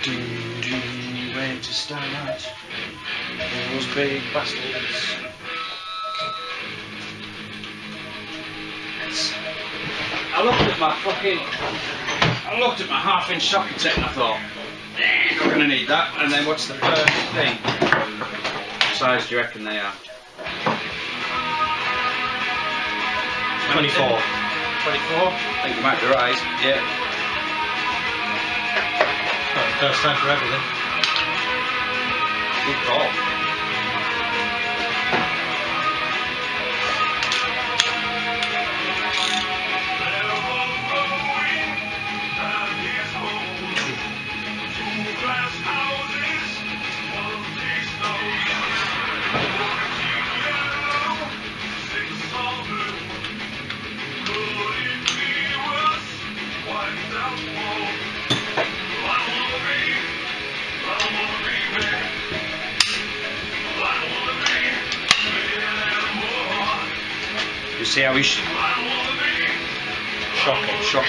Where to start? Those big bastards. I looked at my half-inch socket set and I thought, not going to need that. And then what's the first thing? What size do you reckon they are? 24. 24? I think you might be right, yeah. First time for everything. Good call. You see how we shock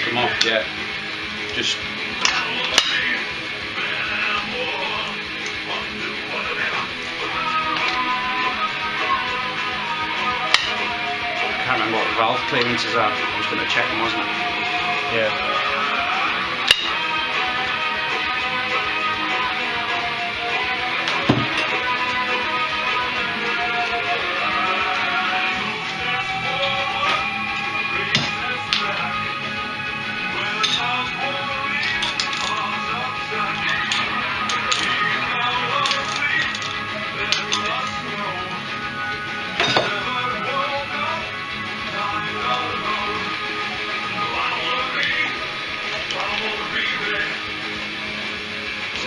them off, yeah. Just I can't remember what the valve clearances are. I was going to check them, wasn't I? Yeah.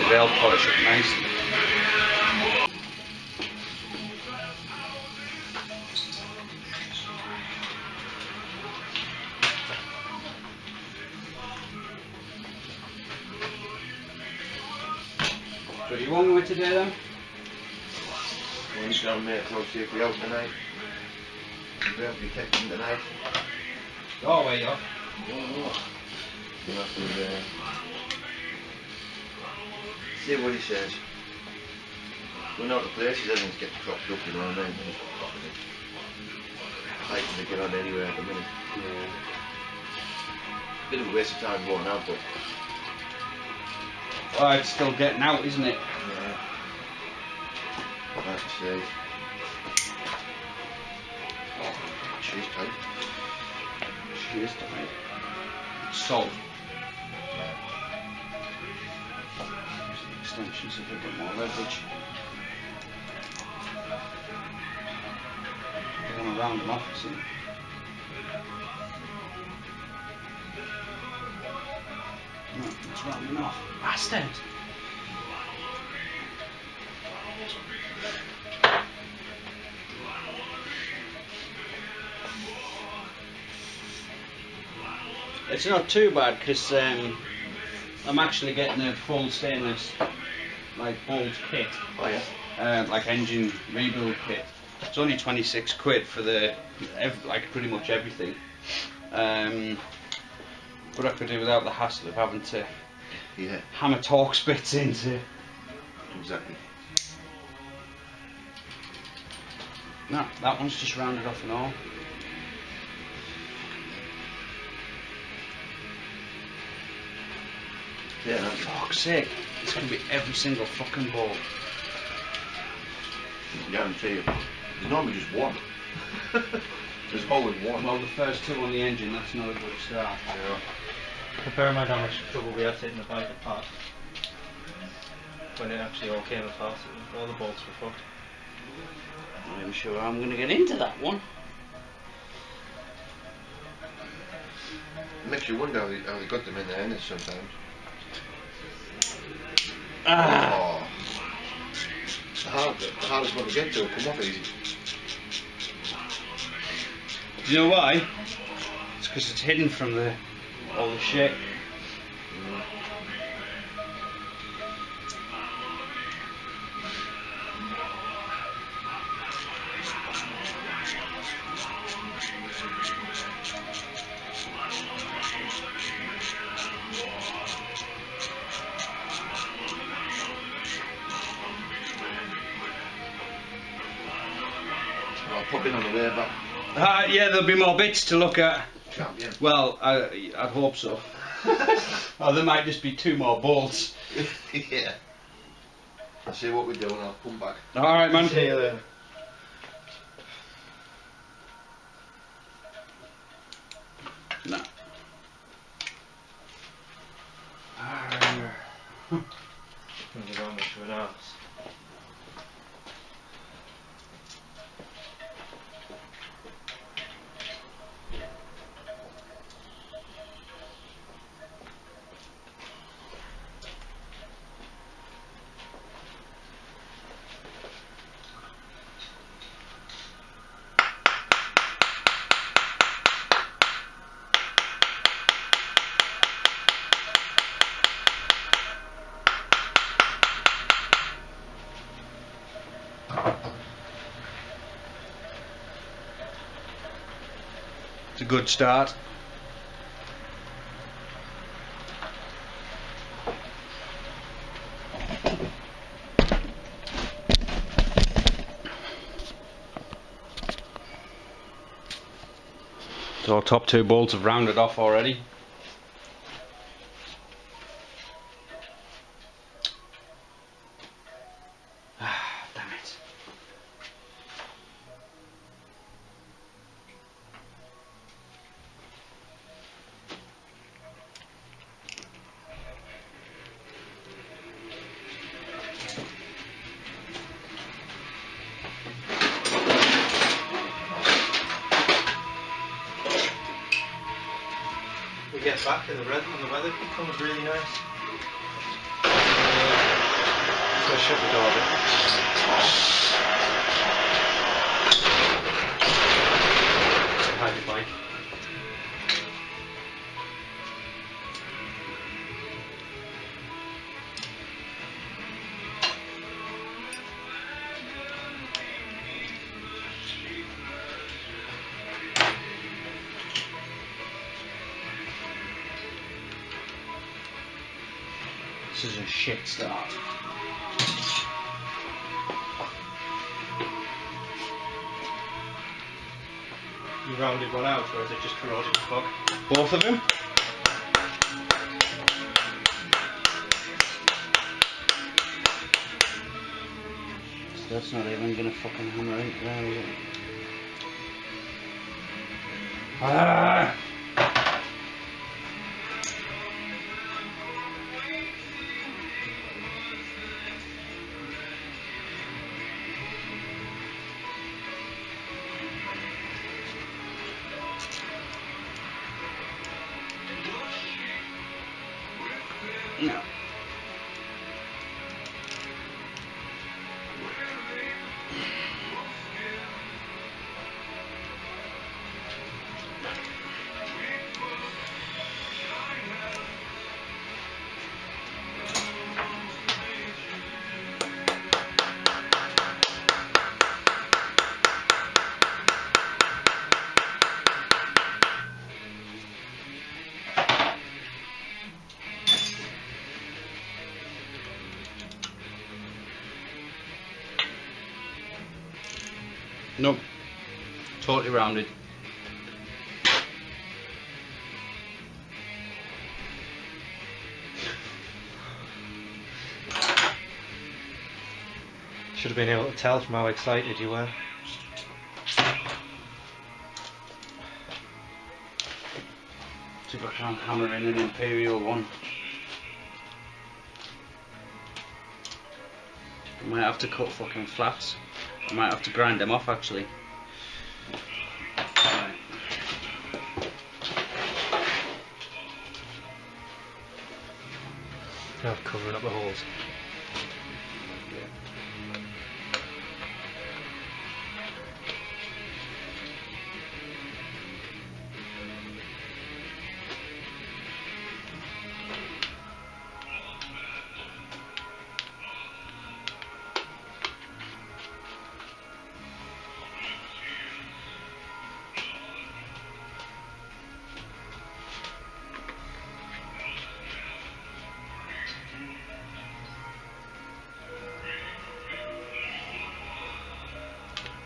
They'll polish it nicely. So you want me to do them? Well, you can make close to if we out tonight. We'll be taking tonight. Oh, where you are? You'll have to see what he says. We're not the places, everything's getting cropped up, you know what I mean? Fighting to get on anywhere at the minute. Yeah. Bit of a waste of time going out, but. Oh, it's still getting out, isn't it? Yeah. Like I say. She's tight. She is tight. Salt. Extensions of a bit more leverage. I want to round them off, see. No, it's rounding off. Bastard! It's not too bad because I'm actually getting a full stainless like bolt kit. Oh yeah. Like engine rebuild kit. It's only 26 quid for the like pretty much everything. But I could do without the hassle of having to hammer Torx bits into. Exactly. No, that one's just rounded off and all. Yeah, no. For fuck's sake, it's going to be every single fucking ball. I guarantee you. There's normally just one. There's always one. Well, the first two on the engine, that's not a good start. Yeah. But bear in mind how much trouble we had taking the bike apart. When it actually all came apart, all the bolts were fucked. I'm sure I'm going to get into that one. It makes you wonder how they got them in the end sometimes. Ah. Oh. The hardest one to get to will come off easy. Do you know why? It's because it's hidden from all the shit. pop in on the way back. Yeah, there'll be more bits to look at. Champion. Well, I'd hope so. Or there might just be 2 more bolts. Yeah. I'll see what we do and I'll come back. Alright, man. See you later. No. You got much of an arse. It's a good start. So our top 2 bolts have rounded off already. Damn it. We get back and the weather becomes really nice. So shut the door a bit. Hide your bike. This is a shit start. You rounded one out, or is it just corroded as fuck? Both of them? So that's not even gonna fucking hammer in there, is it? Ah! No. Nope. Totally rounded. Should have been able to tell from how excited you were. See if I can't hammer in an Imperial one. I might have to cut fucking flats. I might have to grind them off actually. Right. Now covering up the holes.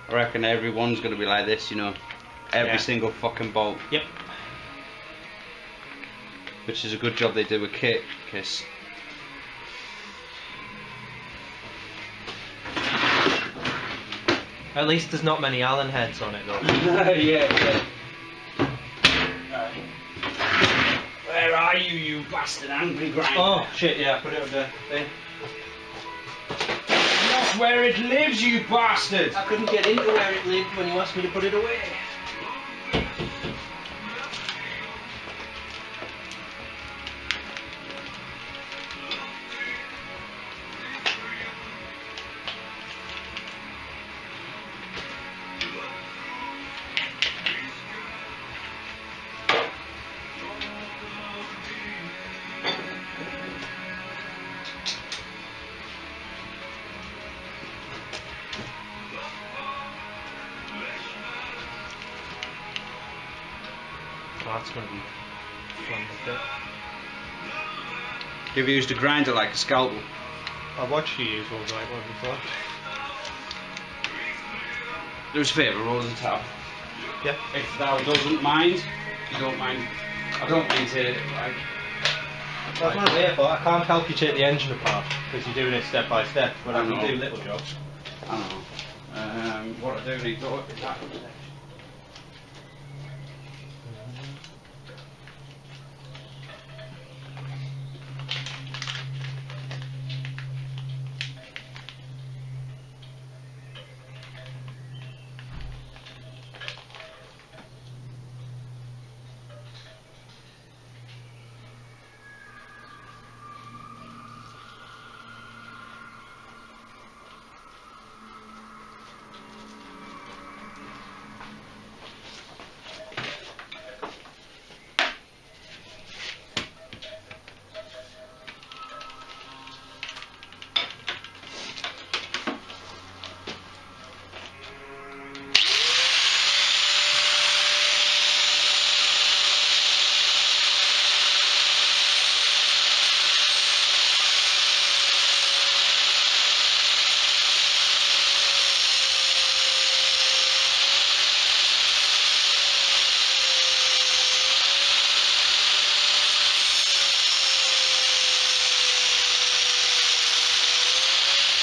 I reckon everyone's going to be like this, you know. Every Yeah. single fucking bolt. Yep. Which is a good job they do with kit, because At least there's not many Allen heads on it though. yeah. Where are you, you bastard angry grinder? Oh shit, yeah, put it up there. Not where it lives, you bastard! I couldn't get into where it lived when you asked me to put it away. Oh, that's going to be fun with it. You've used a grinder like a scalpel. I watched you use one right one before. Do us a favour, roll the top. Yeah. If thou doesn't mind, you don't mind. I don't mind to like. That's what I'm here for. I can't help you take the engine apart because you're doing it step by step, but I can do little jobs. I don't know. What I do need to is that.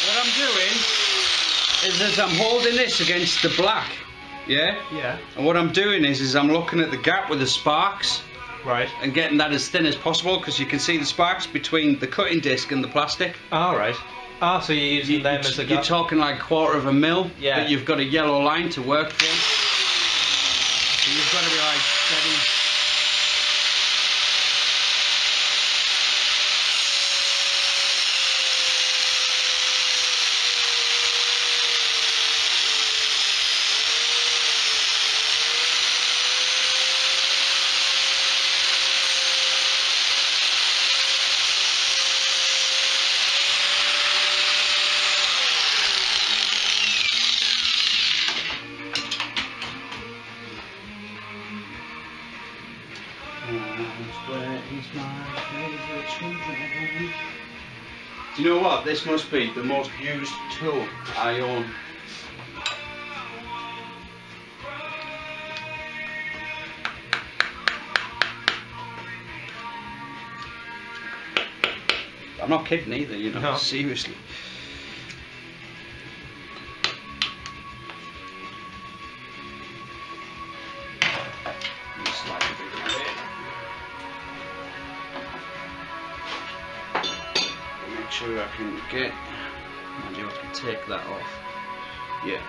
What I'm doing is as I'm holding this against the black, yeah? Yeah. And what I'm doing is I'm looking at the gap with the sparks Right. and getting that as thin as possible because you can see the sparks between the cutting disc and the plastic. Alright. Ah, so you're using them as a You're gap. talking like 1/4 mil, Yeah. but you've got a yellow line to work from. So you've got to be like steady. Do you know what? This must be the most used tool I own. I'm not kidding either, you know, No. seriously. Make sure I can get, mind you, I can take that off. Yeah.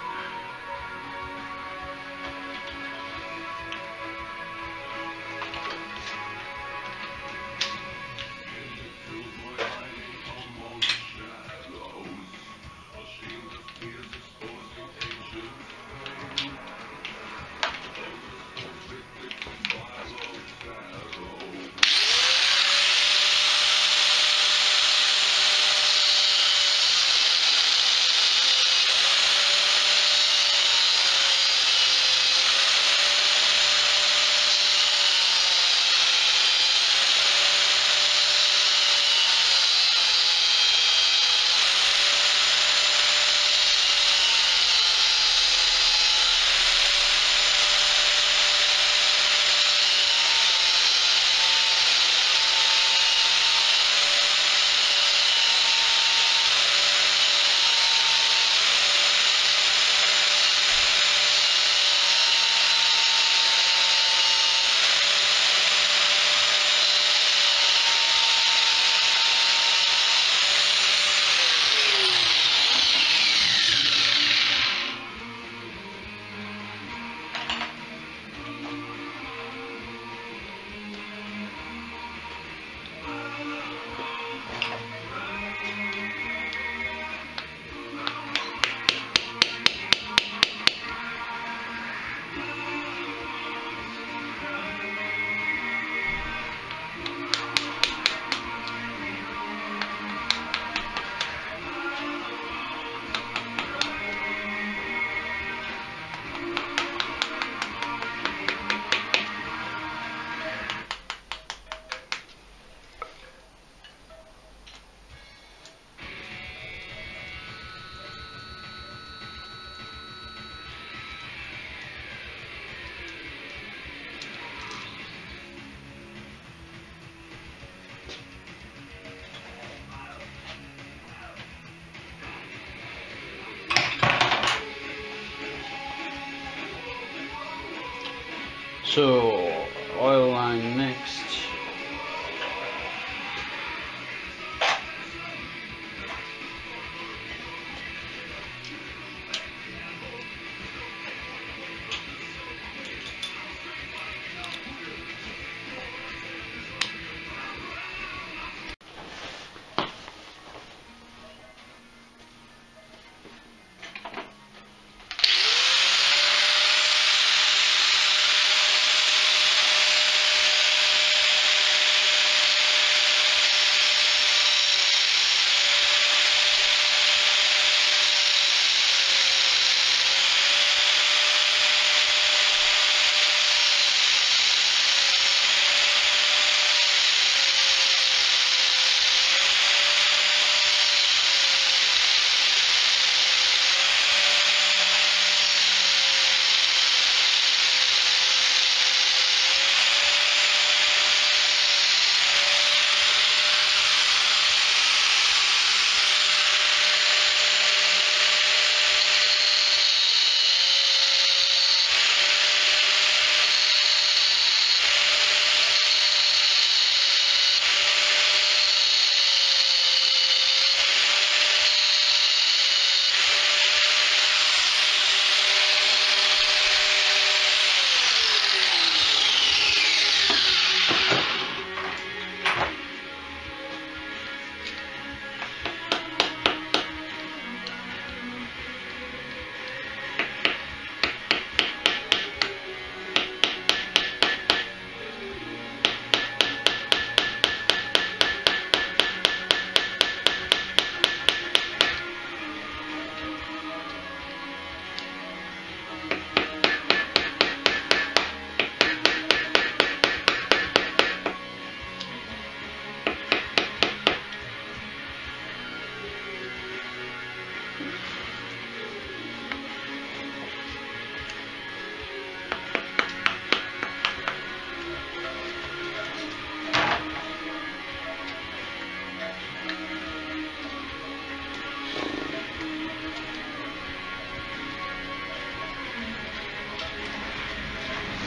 So, oil line next.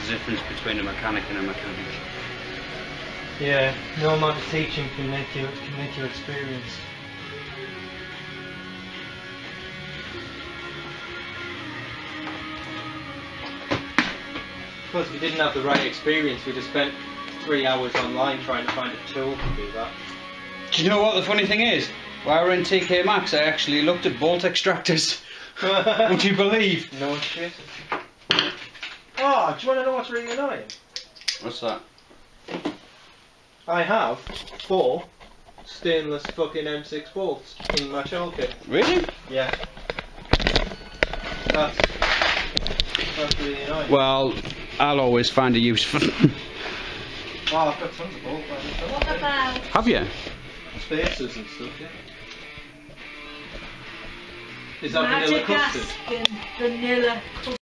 Difference between a mechanic and a mechanic. Yeah, no amount of teaching can make you experienced. Of course, if you didn't have the right experience, we'd have spent 3 hours online trying to find a tool to do that. Do you know what the funny thing is? While we're in TK Maxx, I actually looked at bolt extractors. Would you believe? No shit. Oh, do you want to know what's really annoying? What's that? I have 4 stainless fucking M6 bolts in my shell kit. Really? Yeah. That's really annoying. Well, I'll always find a use for them. Oh, I've got tons of bolts. What about Have you? Spacers and stuff, yeah. Is that vanilla magic custard? and vanilla custard?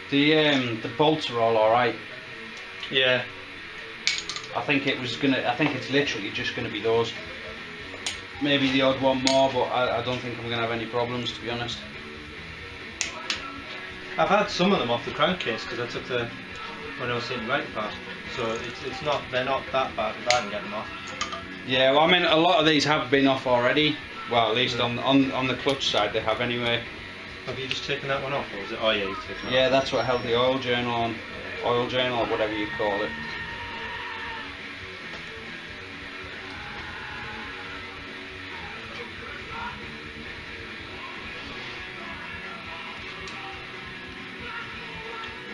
The bolts are all alright. Yeah. I think it's literally just gonna be those. Maybe the odd one more, but I don't think I'm gonna have any problems, to be honest. I've had some of them off the crankcase because I took the when I was sitting right apart. So they're not that bad if I can get them off. Yeah, well, I mean, a lot of these have been off already. Well, at least on the clutch side they have anyway. Have you just taken that one off, or was it? Oh yeah, you've taken it Yeah, off. that's what held the oil journal on. Oil journal, or whatever you call it.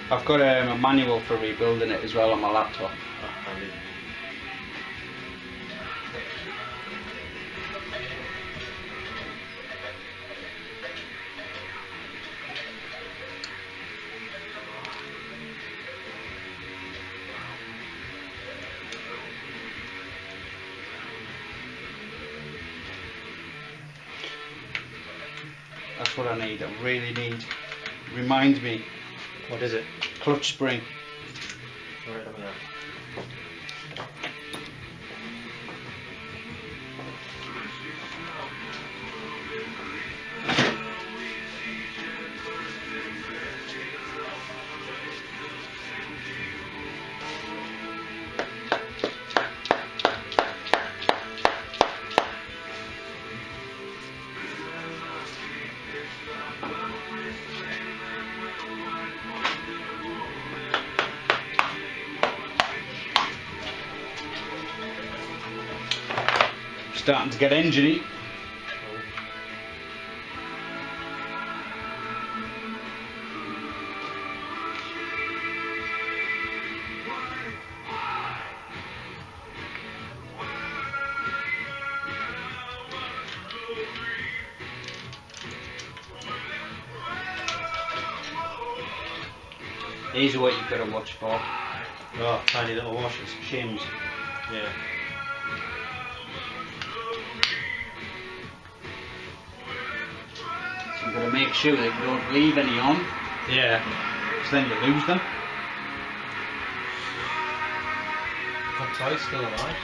I've got a manual for rebuilding it as well on my laptop. Oh, handy. That's what I need. I really need. Remind me. What is it? Clutch spring. Right, let me have. Starting to get engine-y. These are what you've got to watch for. Oh, tiny little washers. Shims. Yeah. So you've got to make sure that you don't leave any on, Yeah. because then you lose them. That tie's still alive.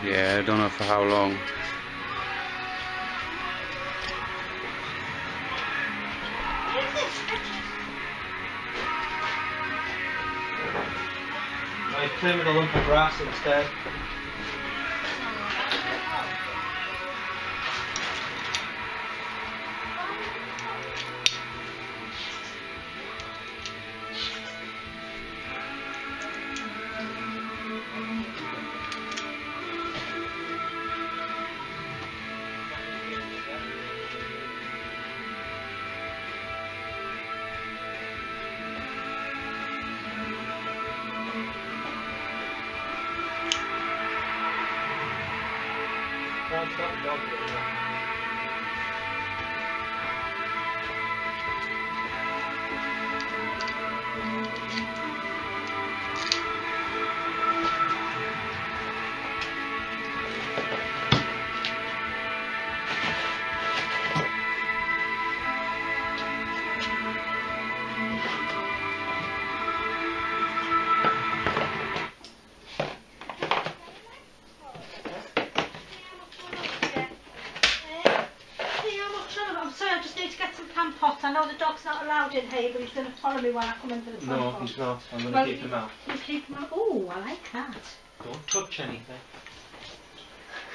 Yeah, I don't know for how long. I play with a lump of grass instead. I know the dog's not allowed in here, but he's going to follow me when I come in for the phone No, call. he's not. I'm going to Well, keep him out. You keep him out. Oh, I like that. Don't touch anything.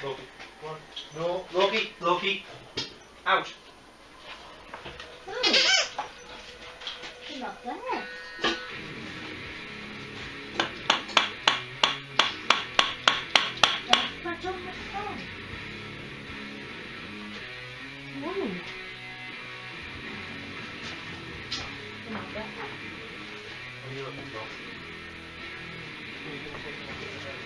Loki, come on. No, Loki, Loki. Out. Oh. You're not there. That's my dog was gone. Ooh. You're not there. What are you looking for? Who are you going to take a look at?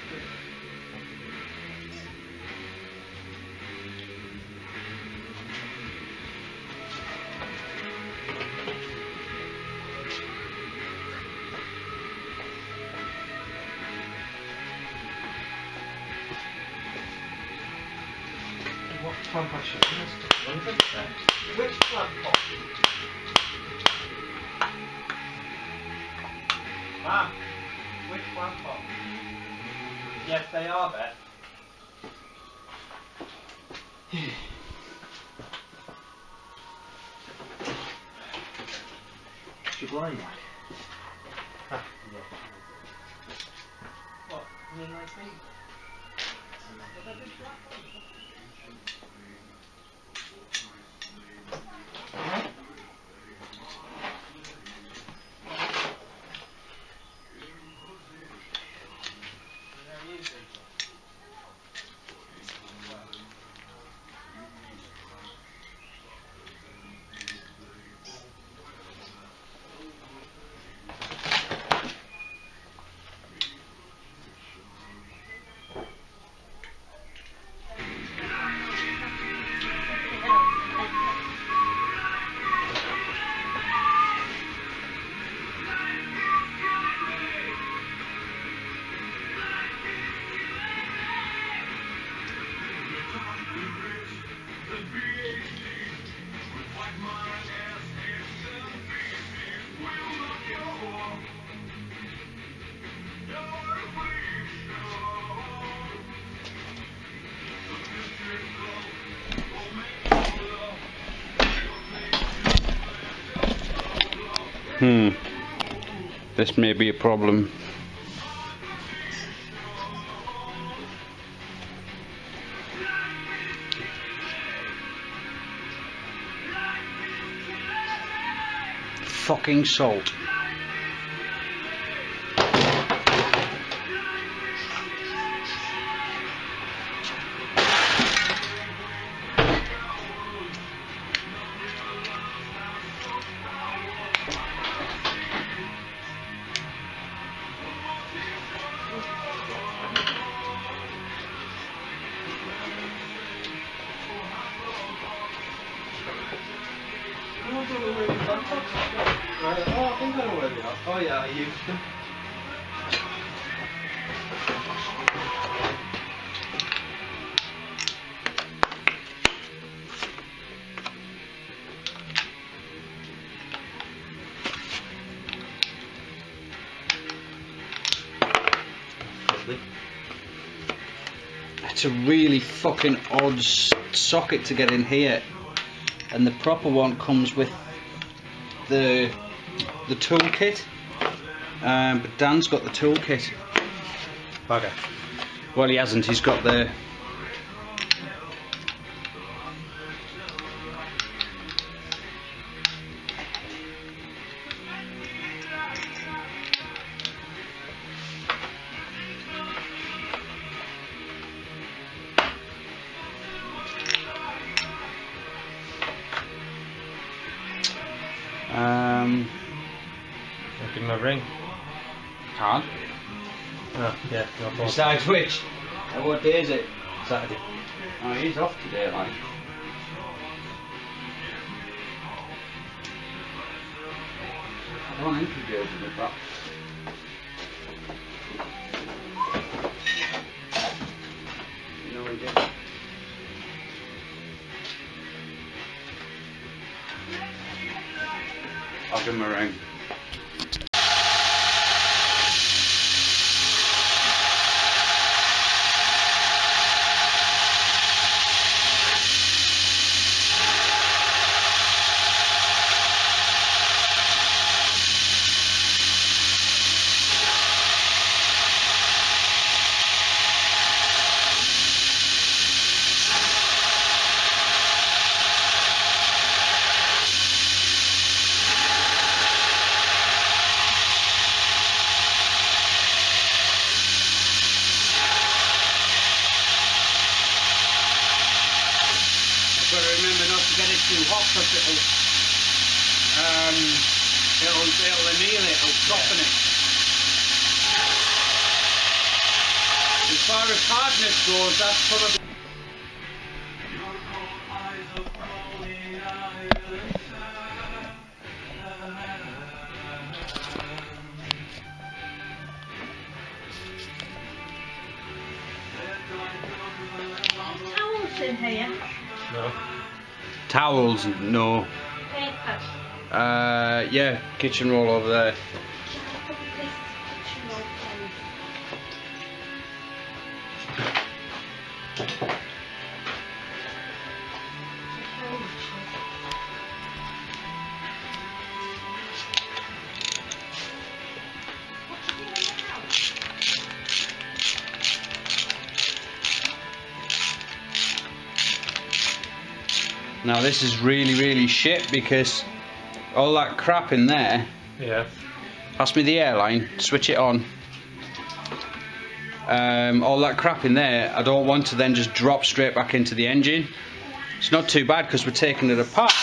What plant pot should I Which plant pot? Ah, which plant pot? Yes, they are there. You're blind. Ah, yeah. What? You mean like me? This may be a problem. Fucking salt. Oh, I think I know where they are. Oh yeah, I used them. It's a really fucking odd socket to get in here, and the proper one comes with the toolkit, but Dan's got the toolkit. Bugger. Well, he hasn't. He's got the. Give him a ring. Can't. Oh, yeah, no problem. Besides which, what day is it? Saturday. Oh, he's off today, like. I don't think he goes with that. No, he didn't. I'll give him a ring. Remember not to get it too hot because it'll anneal it, it'll soften it. As far as hardness goes, that's probably. Towels in here. No. Towels, no. Paper. Yeah, kitchen roll over there. This kitchen roll, please. Now this is really shit because all that crap in there. Yeah. Pass me the airline, switch it on. All that crap in there, I don't want to then just drop straight back into the engine. It's not too bad because we're taking it apart.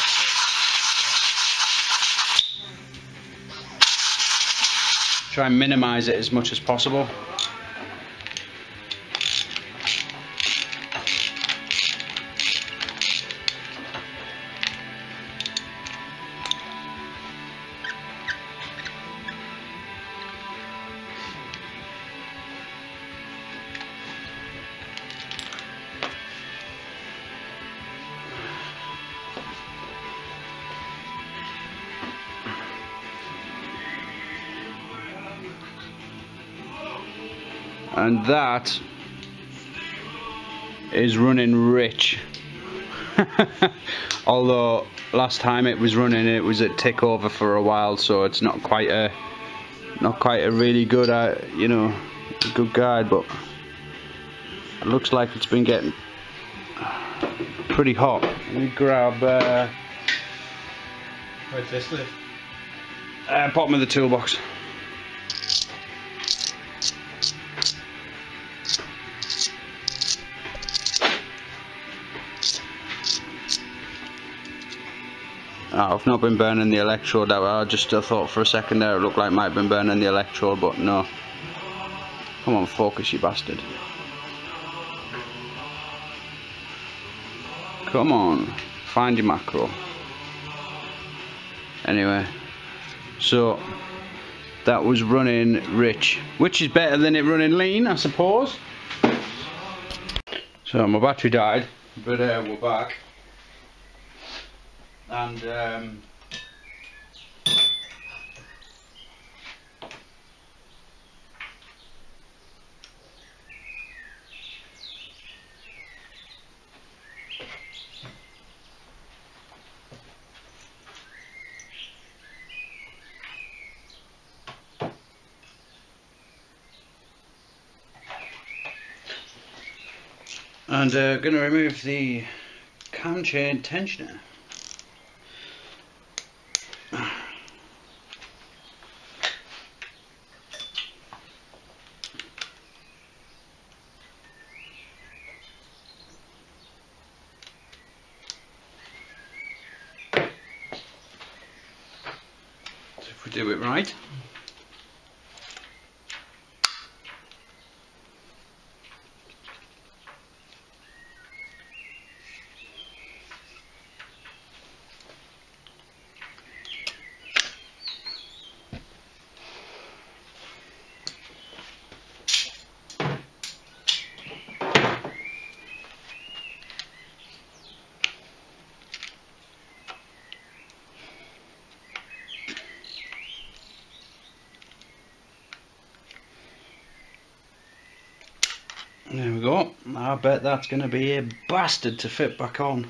Try and minimise it as much as possible. And that is running rich. Although last time it was running, it was at tick over for a while, so it's not quite a really good, you know, good guide. But it looks like it's been getting pretty hot. Let me grab. Where's this live? Bottom of the toolbox. I've not been burning the electrode out. I just thought for a second there it looked like it might have been burning the electrode, but no. Come on, focus, you bastard. Come on, find your macro. Anyway, so that was running rich, which is better than it running lean, I suppose. So my battery died, but we're back. And going to remove the cam chain tensioner. If we do it right. There we go. I bet that's going to be a bastard to fit back on.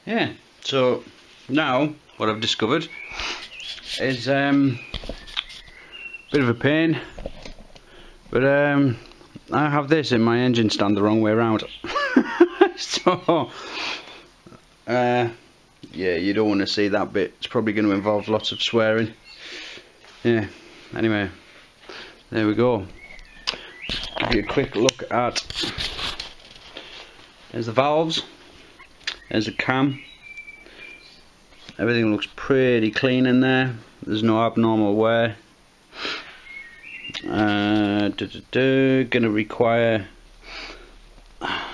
Yeah, so now what I've discovered is a bit of a pain, but I have this in my engine stand the wrong way around. So yeah, you don't want to see that bit. It's probably going to involve lots of swearing. Yeah, anyway, there we go. Give you a quick look at, there's the valves, there's the cam. Everything looks pretty clean in there. There's no abnormal wear. Gonna require, I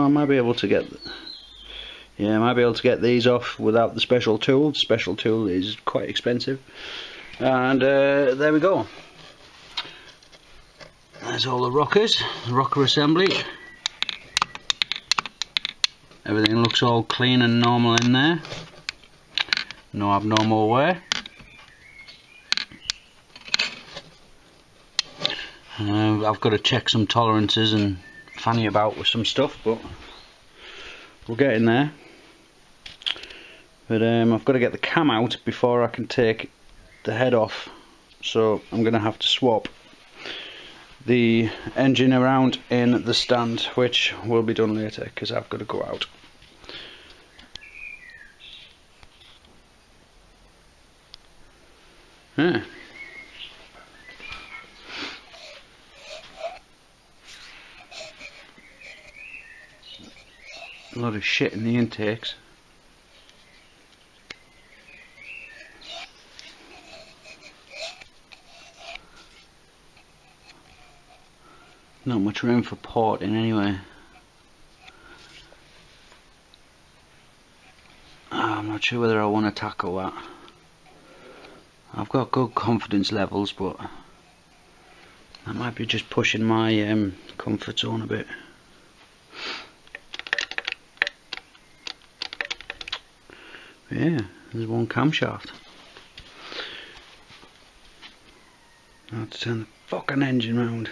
might be able to get, yeah, I might be able to get these off without the special tool. The special tool is quite expensive. And there we go. There's all the rockers, the rocker assembly. Everything looks all clean and normal in there. No abnormal wear. I've got to check some tolerances and fanny about with some stuff, but we'll get in there. But I've got to get the cam out before I can take the head off, so I'm going to have to swap the engine around in the stand, which will be done later because I've got to go out. Yeah. A lot of shit in the intakes. Not much room for porting anyway. I'm not sure whether I want to tackle that. I've got good confidence levels, but that might be just pushing my comfort zone a bit. Yeah, there's one camshaft. I have to turn the fucking engine round.